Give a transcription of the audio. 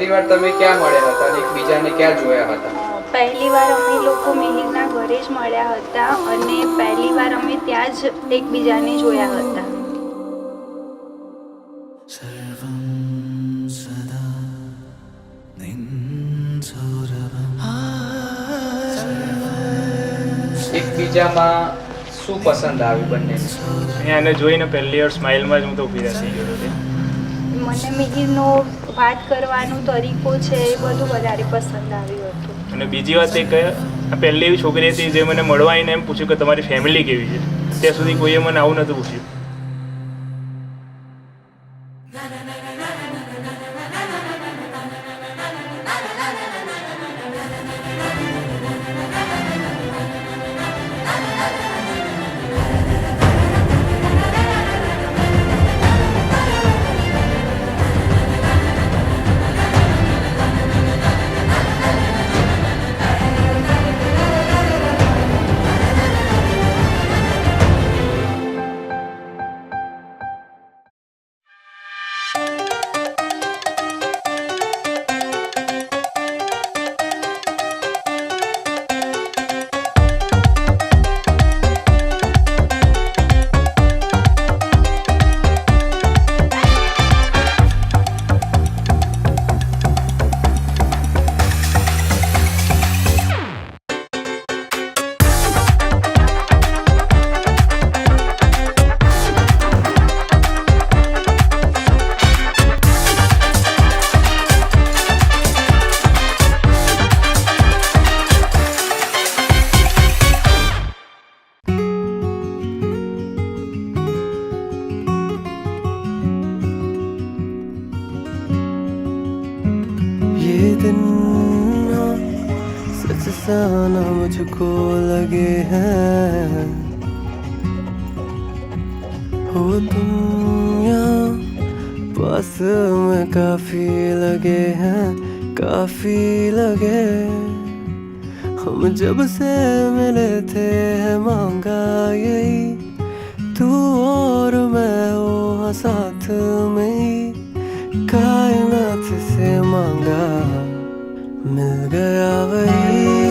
પહેલી વાર તમે ક્યાં મળ્યા હતા અને એકબીજાને ક્યાં જોયા હતા? પહેલી વાર અમે લોકો મિહિરના ઘરે જ મળ્યા હતા અને પહેલી વાર અમે ત્યાં જ એકબીજાને જોયા હતા. એકબીજામાં શું પસંદ આવ્યું બંને? એને જોઈને પહેલી વાર સ્માઇલમાં જ હું તો ઊભી રહી ગયો હતો. મને મિહિરનો વાત કરવાનો તરીકો છે એ બધું વધારે પસંદ આવ્યું હતું. અને બીજી વાત એ કે આ પહેલી એવી છોકરી હતી જે મને મળવા આવીને એમ પૂછ્યું કે તમારી ફેમિલી કેવી છે. ત્યાં સુધી કોઈએ મને આવું નહોતું પૂછ્યું. सच साना मुझको लगे हैं हो तुम यहाँ पास में काफी लगे हैं काफी लगे हम जब से मिले थे मांगा यही तू और मैं हो साथ में कायनात से मांगा मिल गया वही